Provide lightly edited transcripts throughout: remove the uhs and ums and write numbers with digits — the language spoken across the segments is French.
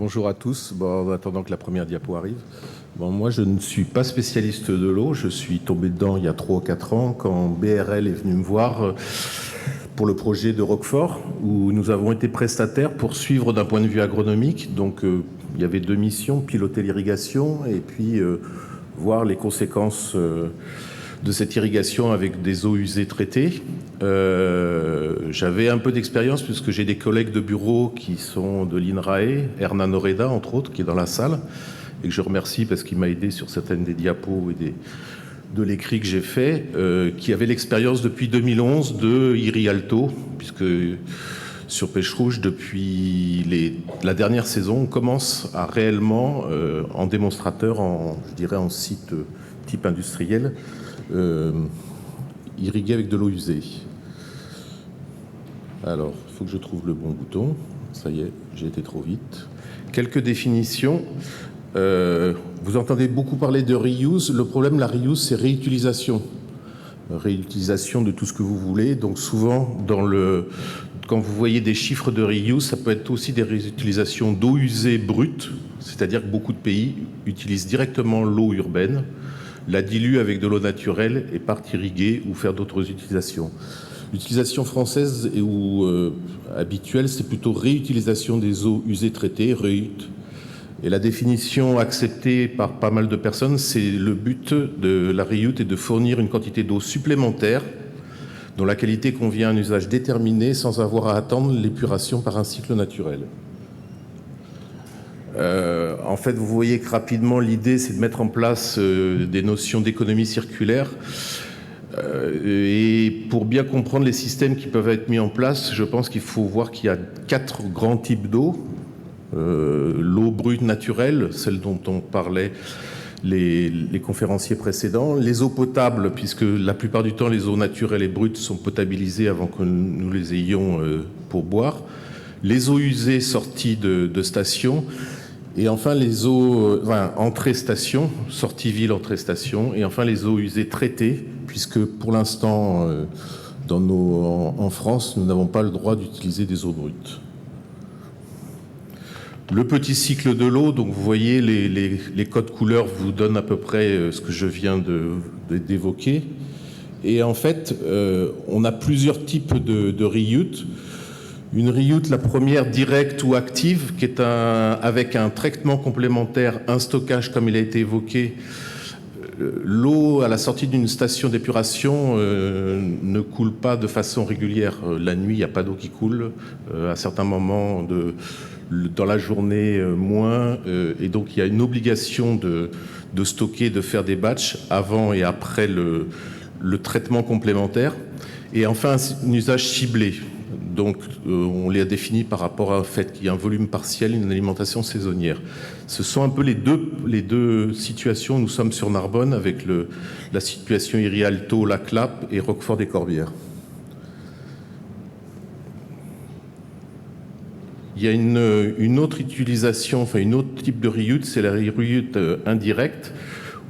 Bonjour à tous. Bon, en attendant que la première diapo arrive, moi je ne suis pas spécialiste de l'eau. Je suis tombé dedans il y a 3 ou 4 ans quand BRL est venu me voir pour le projet de Roquefort, où nous avons été prestataires pour suivre d'un point de vue agronomique. Donc il y avait 2 missions, piloter l'irrigation et puis voir les conséquences de cette irrigation avec des eaux usées traitées. J'avais un peu d'expérience puisque j'ai des collègues de bureau qui sont de l'INRAE, Hernan Oreda entre autres, qui est dans la salle, et que je remercie parce qu'il m'a aidé sur certaines des diapos et de l'écrit que j'ai fait, qui avait l'expérience depuis 2011 de IRI Alto, puisque sur Pêche Rouge, depuis la dernière saison, on commence à réellement, en démonstrateur, je dirais en site type industriel, irriguer avec de l'eau usée. Alors, il faut que je trouve le bon bouton. Ça y est, j'ai été trop vite. Quelques définitions. Vous entendez beaucoup parler de reuse. Le problème, la reuse, c'est réutilisation. Réutilisation de tout ce que vous voulez. Donc souvent, quand vous voyez des chiffres de reuse, ça peut être aussi des réutilisations d'eau usée brute. C'est-à-dire que beaucoup de pays utilisent directement l'eau urbaine, la diluent avec de l'eau naturelle et partent irriguer ou faire d'autres utilisations. L'utilisation française ou habituelle, c'est plutôt réutilisation des eaux usées traitées, reut. Et la définition acceptée par pas mal de personnes, c'est le but de la reut est de fournir une quantité d'eau supplémentaire dont la qualité convient à un usage déterminé sans avoir à attendre l'épuration par un cycle naturel. En fait, vous voyez que rapidement, l'idée, c'est de mettre en place des notions d'économie circulaire. Et pour bien comprendre les systèmes qui peuvent être mis en place, je pense qu'il faut voir qu'il y a 4 grands types d'eau. L'eau brute naturelle, celle dont on parlait les conférenciers précédents. Les eaux potables, puisque la plupart du temps, les eaux naturelles et brutes sont potabilisées avant que nous les ayons pour boire. Les eaux usées sorties de stations. Et enfin, les eaux entrée-station, sortie-ville, entrée-station. Et enfin, les eaux usées traitées, puisque pour l'instant, en France, nous n'avons pas le droit d'utiliser des eaux brutes. Le petit cycle de l'eau, donc vous voyez, les codes couleurs vous donnent à peu près ce que je viens d'évoquer. Et en fait, on a plusieurs types de reuse. Une reuse, la première directe ou active, qui est avec un traitement complémentaire, un stockage comme il a été évoqué. L'eau à la sortie d'une station d'épuration ne coule pas de façon régulière. La nuit, il n'y a pas d'eau qui coule. À certains moments dans la journée, moins. Et donc, il y a une obligation de stocker, de faire des batchs avant et après le traitement complémentaire. Et enfin, un usage ciblé. Donc, on les a définis par rapport au fait qu'il y a un volume partiel, une alimentation saisonnière. Ce sont un peu les deux situations. Nous sommes sur Narbonne avec la situation IRI Alto, la Clappe et Roquefort des Corbières. Il y a une autre utilisation, enfin une autre type de reuse, c'est la reuse indirecte,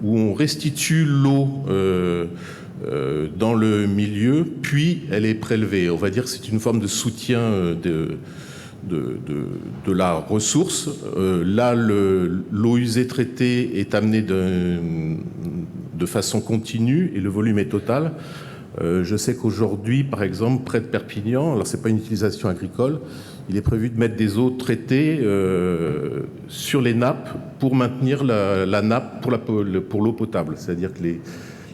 où on restitue l'eau dans le milieu, puis elle est prélevée. On va dire que c'est une forme de soutien de la ressource. Là, l'eau usée traitée est amenée de façon continue et le volume est total. Je sais qu'aujourd'hui, par exemple, près de Perpignan, alors c'est pas une utilisation agricole, il est prévu de mettre des eaux traitées sur les nappes pour maintenir la nappe pour l'eau potable. C'est-à-dire que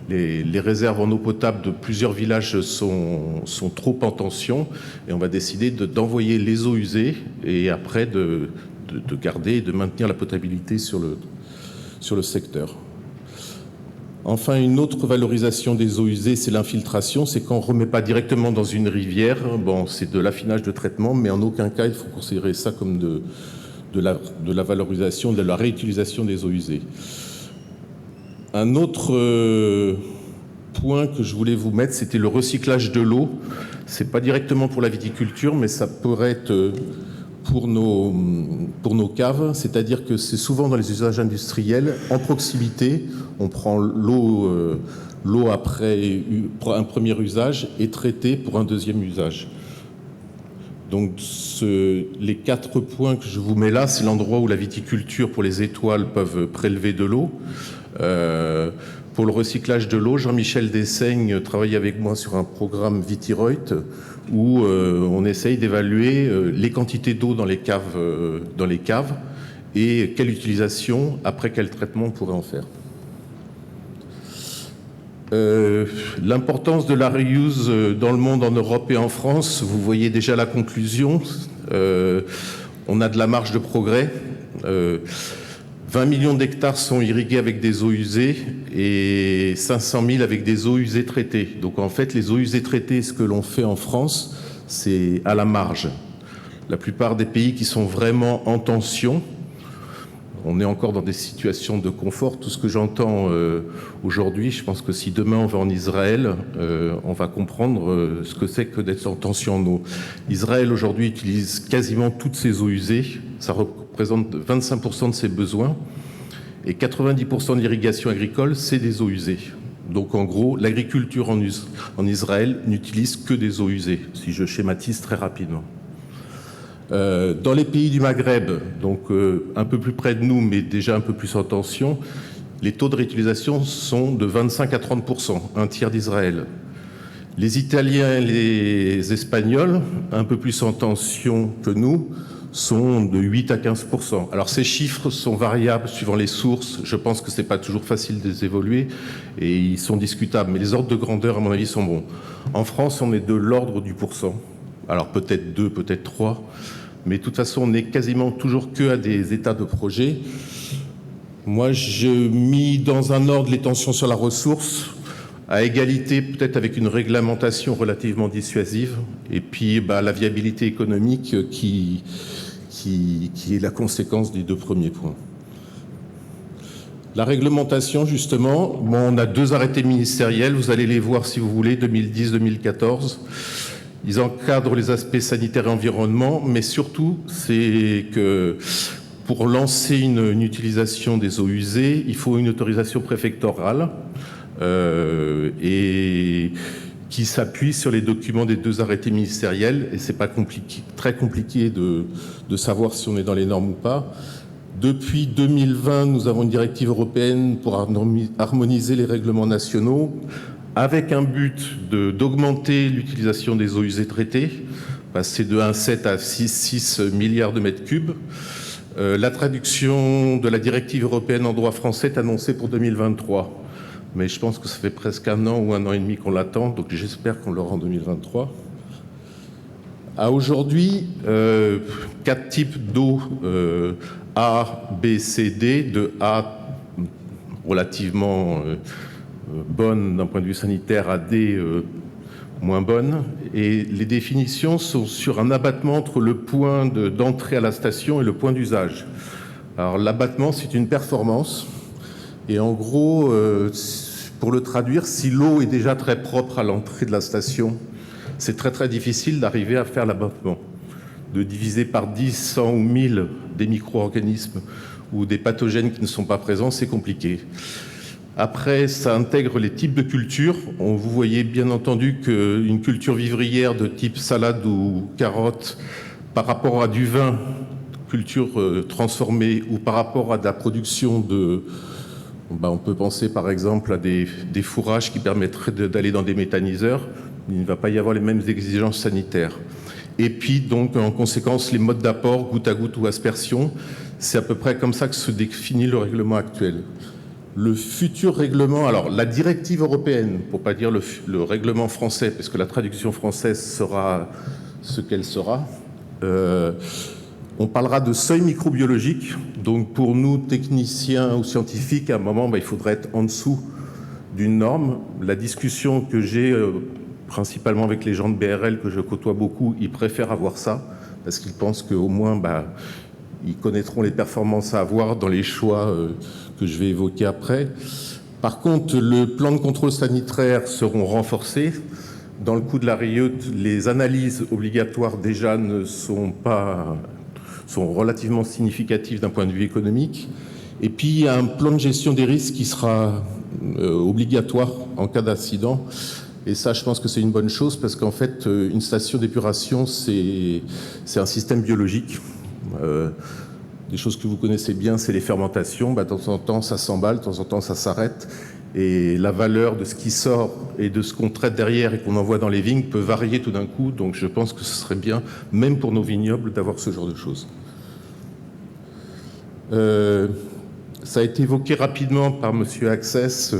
les réserves en eau potable de plusieurs villages sont trop en tension et on va décider d'envoyer les eaux usées et après de garder et de maintenir la potabilité sur le secteur. Enfin, une autre valorisation des eaux usées, c'est l'infiltration. C'est quand on ne remet pas directement dans une rivière. Bon, c'est de l'affinage de traitement, mais en aucun cas, il faut considérer ça comme de la valorisation, de la réutilisation des eaux usées. Un autre point que je voulais vous mettre, c'était le recyclage de l'eau. C'est pas directement pour la viticulture, mais ça pourrait être pour nos caves, c'est-à-dire que c'est souvent dans les usages industriels, en proximité, on prend l'eau après un premier usage est traitée pour un deuxième usage. Donc les 4 points que je vous mets là, c'est l'endroit où la viticulture pour les étoiles peuvent prélever de l'eau. Pour le recyclage de l'eau, Jean-Michel Dessaigne travaille avec moi sur un programme Vitireut où on essaye d'évaluer les quantités d'eau dans les caves et quelle utilisation, après quel traitement on pourrait en faire. L'importance de la reuse dans le monde, en Europe et en France, vous voyez déjà la conclusion. On a de la marge de progrès. 20 millions d'hectares sont irrigués avec des eaux usées et 500 000 avec des eaux usées traitées. Donc en fait, les eaux usées traitées, ce que l'on fait en France, c'est à la marge. La plupart des pays qui sont vraiment en tension, on est encore dans des situations de confort. Tout ce que j'entends aujourd'hui, je pense que si demain on va en Israël, on va comprendre ce que c'est que d'être en tension en eau. Israël aujourd'hui utilise quasiment toutes ses eaux usées. Ça représente 25% de ses besoins. Et 90% de l'irrigation agricole, c'est des eaux usées. Donc en gros, l'agriculture en Israël n'utilise que des eaux usées, si je schématise très rapidement. Dans les pays du Maghreb, donc un peu plus près de nous, mais déjà un peu plus en tension, les taux de réutilisation sont de 25 à 30%, un tiers d'Israël. Les Italiens et les Espagnols, un peu plus en tension que nous, sont de 8 à 15%. Alors ces chiffres sont variables suivant les sources. Je pense que ce n'est pas toujours facile de les évoluer et ils sont discutables. Mais les ordres de grandeur, à mon avis, sont bons. En France, on est de l'ordre du pourcent. Alors peut-être 2, peut-être 3. Mais de toute façon, on n'est quasiment toujours que à des états de projet. Moi, j'ai mis dans un ordre les tensions sur la ressource, à égalité peut-être avec une réglementation relativement dissuasive, et puis la viabilité économique qui est la conséquence des 2 premiers points. La réglementation, justement, on a 2 arrêtés ministériels, vous allez les voir si vous voulez, 2010-2014. Ils encadrent les aspects sanitaires et environnement, mais surtout, c'est que pour lancer une utilisation des eaux usées, il faut une autorisation préfectorale et qui s'appuie sur les documents des 2 arrêtés ministériels. Et c'est pas très compliqué de savoir si on est dans les normes ou pas. Depuis 2020, nous avons une directive européenne pour harmoniser les règlements nationaux, avec un but d'augmenter l'utilisation des eaux usées traitées, passer de 1,7 à 6 milliards de mètres cubes. La traduction de la directive européenne en droit français est annoncée pour 2023. Mais je pense que ça fait presque 1 an ou 1 an et demi qu'on l'attend, donc j'espère qu'on l'aura en 2023. À aujourd'hui, 4 types d'eau A, B, C, D, de A relativement bonne d'un point de vue sanitaire à D moins bonne. Et les définitions sont sur un abattement entre le point d'entrée à la station et le point d'usage. Alors l'abattement, c'est une performance. Et en gros, pour le traduire, si l'eau est déjà très propre à l'entrée de la station, c'est très très difficile d'arriver à faire l'abattement. De diviser par 10, 100 ou 1000 des micro-organismes ou des pathogènes qui ne sont pas présents, c'est compliqué. Après, ça intègre les types de cultures. Vous voyez bien entendu qu'une culture vivrière de type salade ou carotte, par rapport à du vin, culture transformée, ou par rapport à de la production de... on peut penser par exemple à des fourrages qui permettraient d'aller dans des méthaniseurs. Il ne va pas y avoir les mêmes exigences sanitaires. Et puis donc en conséquence, les modes d'apport, goutte à goutte ou aspersion, c'est à peu près comme ça que se définit le règlement actuel. Le futur règlement, alors la directive européenne, pour pas dire le règlement français, parce que la traduction française sera ce qu'elle sera, on parlera de seuil microbiologique. Donc pour nous, techniciens ou scientifiques, à un moment, il faudrait être en dessous d'une norme. La discussion que j'ai principalement avec les gens de BRL que je côtoie beaucoup, ils préfèrent avoir ça, parce qu'ils pensent qu'au moins, ils connaîtront les performances à avoir dans les choix que je vais évoquer après. Par contre, le plan de contrôle sanitaire seront renforcés. Dans le coup de la RIE, les analyses obligatoires déjà sont relativement significatives d'un point de vue économique. Et puis, il y a un plan de gestion des risques qui sera obligatoire en cas d'incident. Et ça, je pense que c'est une bonne chose parce qu'en fait, une station d'épuration, c'est un système biologique. Des choses que vous connaissez bien, c'est les fermentations. De temps en temps, ça s'emballe, de temps en temps, ça s'arrête. Et la valeur de ce qui sort et de ce qu'on traite derrière et qu'on envoie dans les vignes peut varier tout d'un coup. Donc je pense que ce serait bien, même pour nos vignobles, d'avoir ce genre de choses. Ça a été évoqué rapidement par M. Access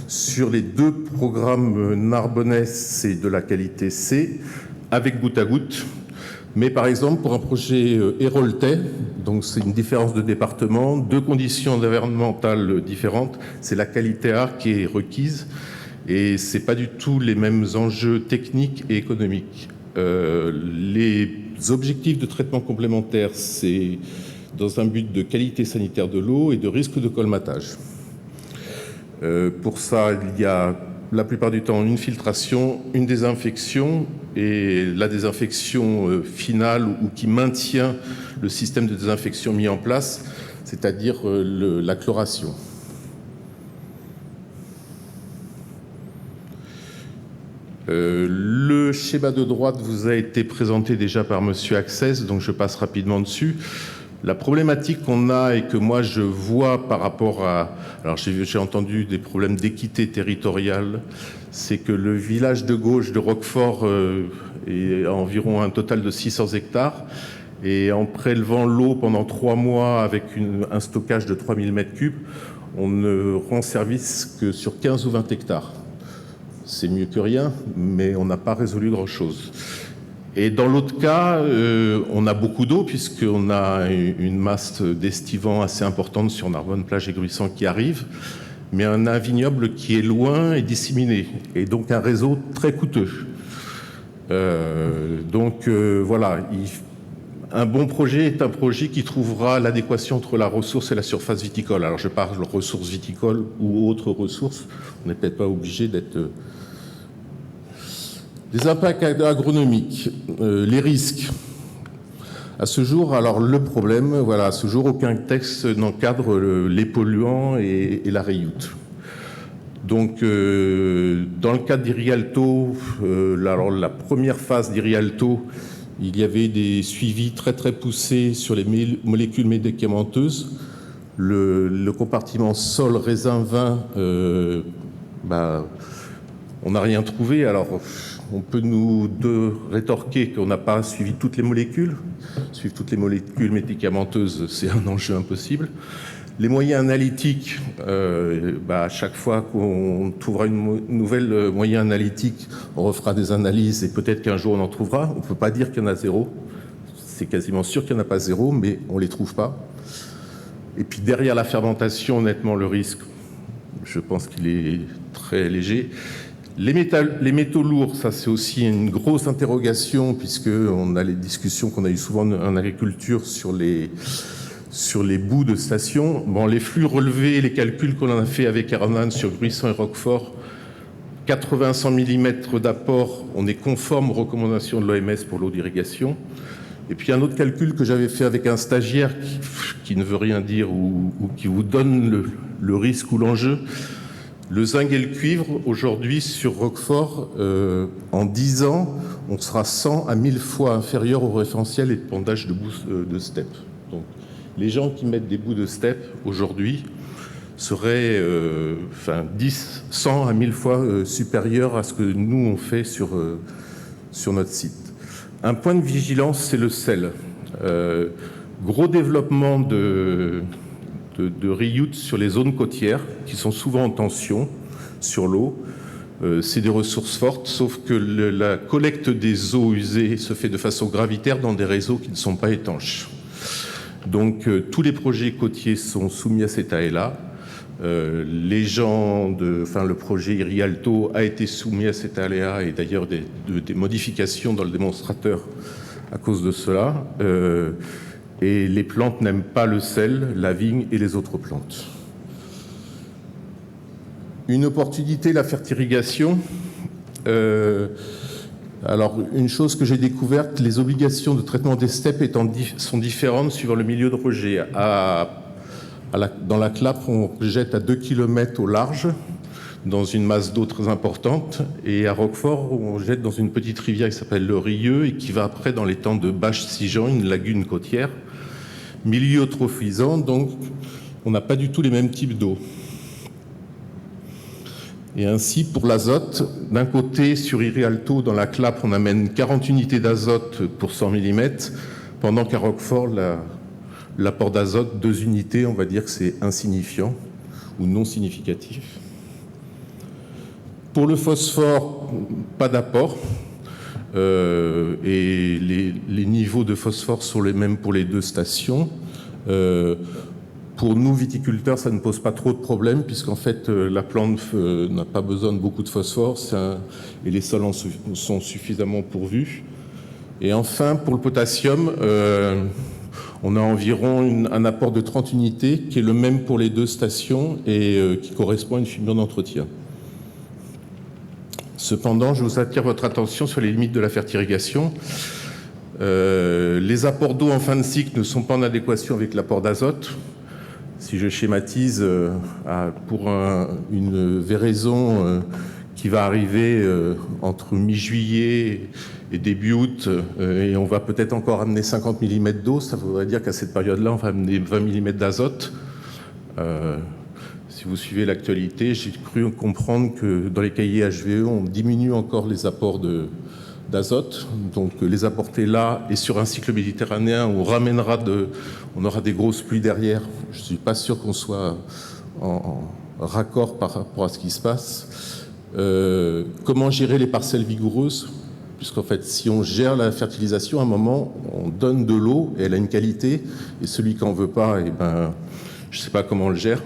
sur les 2 programmes Narbonnais, c'est de la qualité C, avec goutte à goutte. Mais par exemple, pour un projet Héroltais, donc c'est une différence de département, 2 conditions environnementales différentes, c'est la qualité A qui est requise et c'est pas du tout les mêmes enjeux techniques et économiques. Les objectifs de traitement complémentaire, c'est dans un but de qualité sanitaire de l'eau et de risque de colmatage. Pour ça, il y a la plupart du temps une filtration, une désinfection et la désinfection finale ou qui maintient le système de désinfection mis en place, c'est-à-dire la chloration. Le schéma de droite vous a été présenté déjà par Monsieur Access, donc je passe rapidement dessus. La problématique qu'on a et que moi je vois par rapport à... Alors j'ai entendu des problèmes d'équité territoriale, c'est que le village de gauche de Roquefort est à environ un total de 600 hectares et en prélevant l'eau pendant 3 mois avec un stockage de 3000 m3, on ne rend service que sur 15 ou 20 hectares. C'est mieux que rien, mais on n'a pas résolu grand-chose. Et dans l'autre cas, on a beaucoup d'eau puisqu'on a une masse d'estivants assez importante sur Narbonne, Plage et Gruissant qui arrive, mais on a un vignoble qui est loin et disséminé, et donc un réseau très coûteux. Voilà, un bon projet est un projet qui trouvera l'adéquation entre la ressource et la surface viticole. Alors je parle de ressources viticoles ou autres ressources, on n'est peut-être pas obligé d'être... Les impacts agronomiques, les risques. À ce jour, alors le problème, voilà, à ce jour, aucun texte n'encadre les polluants et la REIUT. Donc, dans le cadre d'Irialto, alors la première phase d'Irialto, il y avait des suivis très très poussés sur les molécules médicamenteuses. Le compartiment sol, raisin, vin, on n'a rien trouvé. Alors, on peut nous rétorquer qu'on n'a pas suivi toutes les molécules. Suivre toutes les molécules médicamenteuses, c'est un enjeu impossible. Les moyens analytiques, à chaque fois qu'on trouvera une nouvelle moyen analytique, on refera des analyses et peut-être qu'un jour on en trouvera. On ne peut pas dire qu'il y en a 0. C'est quasiment sûr qu'il n'y en a pas 0, mais on ne les trouve pas. Et puis derrière la fermentation, honnêtement, le risque, je pense qu'il est très léger. Les métaux lourds, ça c'est aussi une grosse interrogation puisqu'on a les discussions qu'on a eues souvent en agriculture sur les bouts de station. Bon, les flux relevés, les calculs qu'on a fait avec Hernan sur Gruissant et Roquefort, 80-100 mm d'apport, on est conforme aux recommandations de l'OMS pour l'eau d'irrigation. Et puis un autre calcul que j'avais fait avec un stagiaire qui ne veut rien dire ou qui vous donne le risque ou l'enjeu. Le zinc et le cuivre, aujourd'hui, sur Roquefort, en 10 ans, on sera 100 à 1000 fois inférieur au référentiel épandage de bouts de steppe. Donc, les gens qui mettent des bouts de steppe, aujourd'hui, seraient 100 à 1000 fois supérieurs à ce que nous, on fait sur notre site. Un point de vigilance, c'est le sel. Gros développement de REIUT sur les zones côtières qui sont souvent en tension sur l'eau. C'est des ressources fortes, sauf que la collecte des eaux usées se fait de façon gravitaire dans des réseaux qui ne sont pas étanches. Donc tous les projets côtiers sont soumis à cet ALA. Le projet Irialto a été soumis à cet ALA et d'ailleurs des modifications dans le démonstrateur à cause de cela. Et les plantes n'aiment pas le sel, la vigne et les autres plantes. Une opportunité, la fertirrigation. Alors, une chose que j'ai découverte, les obligations de traitement des steppes sont différentes suivant le milieu de rejet. Dans la Clappe, on jette à 2 km au large. dans une masse d'eau très importante. Et à Roquefort, on jette dans une petite rivière qui s'appelle le Rieux et qui va après dans l'étang de Bache-Sigean, une lagune côtière. Milieu eutrophisant, donc on n'a pas du tout les mêmes types d'eau. Et ainsi, pour l'azote, d'un côté, sur Irialto, dans la Clappe, on amène 40 unités d'azote pour 100 mm, pendant qu'à Roquefort, l'apport d'azote, 2 unités, on va dire que c'est insignifiant ou non significatif. Pour le phosphore, pas d'apport. Et les niveaux de phosphore sont les mêmes pour les deux stations. Pour nous, viticulteurs, ça ne pose pas trop de problèmes, puisqu'en fait, la plante n'a pas besoin de beaucoup de phosphore, et les sols sont suffisamment pourvus. Et enfin, pour le potassium, on a environ un apport de 30 unités, qui est le même pour les deux stations, et qui correspond à une fibre d'entretien. Cependant, je vous attire votre attention sur les limites de la fertirrigation. Les apports d'eau en fin de cycle ne sont pas en adéquation avec l'apport d'azote. Si je schématise, pour une véraison qui va arriver entre mi-juillet et début août, et on va peut-être encore amener 50 mm d'eau, ça voudrait dire qu'à cette période-là, on va amener 20 mm d'azote. Si vous suivez l'actualité, j'ai cru comprendre que dans les cahiers HVE, on diminue encore les apports d'azote. Donc les apporter là et sur un cycle méditerranéen où on aura des grosses pluies derrière. Je ne suis pas sûr qu'on soit en raccord par rapport à ce qui se passe. Comment gérer les parcelles vigoureuses? Puisqu'en fait, si on gère la fertilisation, à un moment, on donne de l'eau et elle a une qualité. Et celui qui n'en veut pas, je ne sais pas comment on le gère.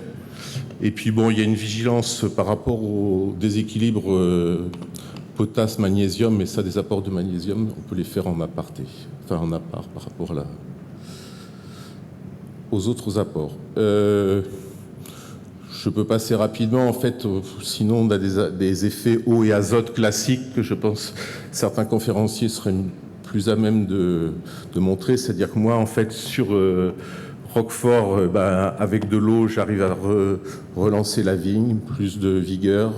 Et puis bon, il y a une vigilance par rapport au déséquilibre potasse-magnésium, mais ça, des apports de magnésium, on peut les faire en aparté, enfin en appart par rapport aux autres apports. Je peux passer rapidement, en fait, sinon on a des effets eau et azote classiques que je pense certains conférenciers seraient plus à même de montrer, c'est-à-dire que moi, en fait, sur Roquefort, avec de l'eau, j'arrive à relancer la vigne, plus de vigueur,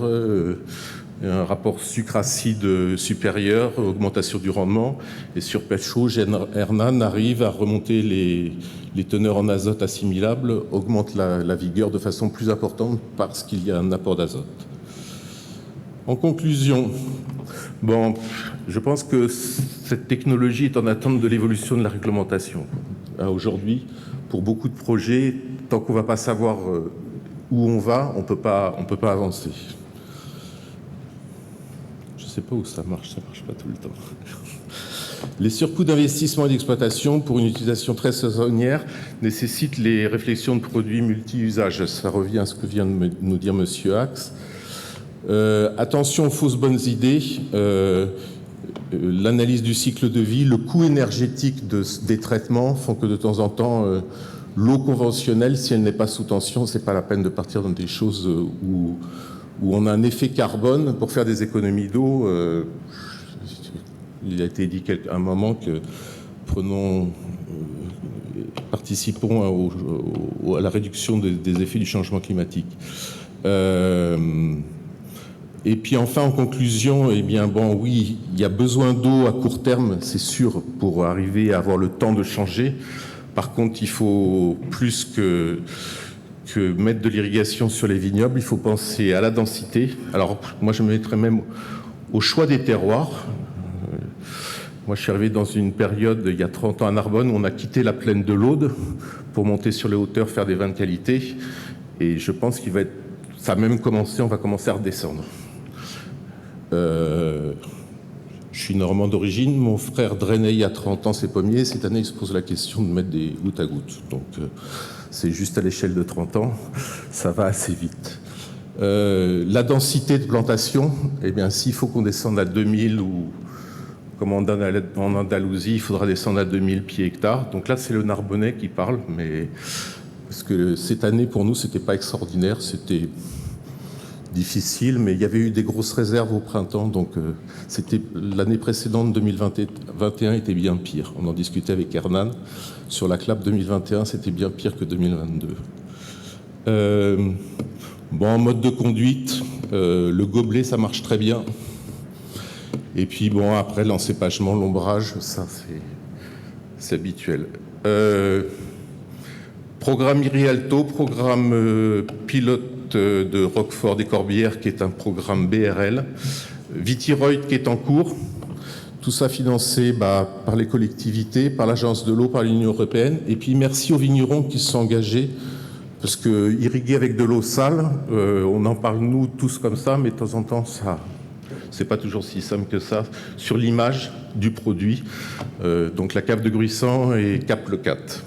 un rapport sucre-acide supérieur, augmentation du rendement. Et sur Pêche-Rouge, Hernan arrive à remonter les teneurs en azote assimilables, augmente la vigueur de façon plus importante parce qu'il y a un apport d'azote. En conclusion, je pense que cette technologie est en attente de l'évolution de la réglementation. Aujourd'hui, pour beaucoup de projets, tant qu'on ne va pas savoir où on va, on peut pas avancer. Je ne sais pas où ça marche pas tout le temps. Les surcoûts d'investissement et d'exploitation pour une utilisation très saisonnière nécessitent les réflexions de produits multi-usages. Ça revient à ce que vient de nous dire Monsieur Axe. Attention aux fausses bonnes idées. L'analyse du cycle de vie, le coût énergétique des traitements font que de temps en temps, l'eau conventionnelle, si elle n'est pas sous tension, c'est pas la peine de partir dans des choses où on a un effet carbone pour faire des économies d'eau. Il a été dit à un moment que participons à la réduction des effets du changement climatique. Et puis enfin, en conclusion, oui, il y a besoin d'eau à court terme, c'est sûr, pour arriver à avoir le temps de changer. Par contre, il faut plus que mettre de l'irrigation sur les vignobles, il faut penser à la densité. Alors, moi, je me mettrais même au choix des terroirs. Moi, je suis arrivé dans une période, il y a 30 ans à Narbonne, où on a quitté la plaine de l'Aude pour monter sur les hauteurs, faire des vins de qualité. Et je pense ça a même commencé, on va commencer à redescendre. Je suis normand d'origine, mon frère drainait il y a 30 ans ses pommiers, cette année il se pose la question de mettre des gouttes à gouttes. Donc c'est juste à l'échelle de 30 ans, ça va assez vite. La densité de plantation, s'il faut qu'on descende à 2000 ou comme en Andalousie, il faudra descendre à 2000 pieds hectares. Donc là c'est le Narbonnais qui parle, mais parce que cette année pour nous c'était pas extraordinaire, c'était difficile, mais il y avait eu des grosses réserves au printemps, donc l'année précédente, 2021, était bien pire. On en discutait avec Hernan. Sur la Clappe 2021, c'était bien pire que 2022. En mode de conduite, Le gobelet, ça marche très bien. Et puis bon, après, l'encépagement, l'ombrage, ça, c'est habituel. Programme Irialto, programme pilote de Roquefort des Corbières, qui est un programme BRL. Vitiroyd, qui est en cours. Tout ça financé par les collectivités, par l'Agence de l'eau, par l'Union européenne. Et puis merci aux vignerons qui se sont engagés, parce que irriguer avec de l'eau sale, on en parle nous tous comme ça, mais de temps en temps, ça, c'est pas toujours si simple que ça, sur l'image du produit. Donc la cave de Gruissant et Cap Le 4.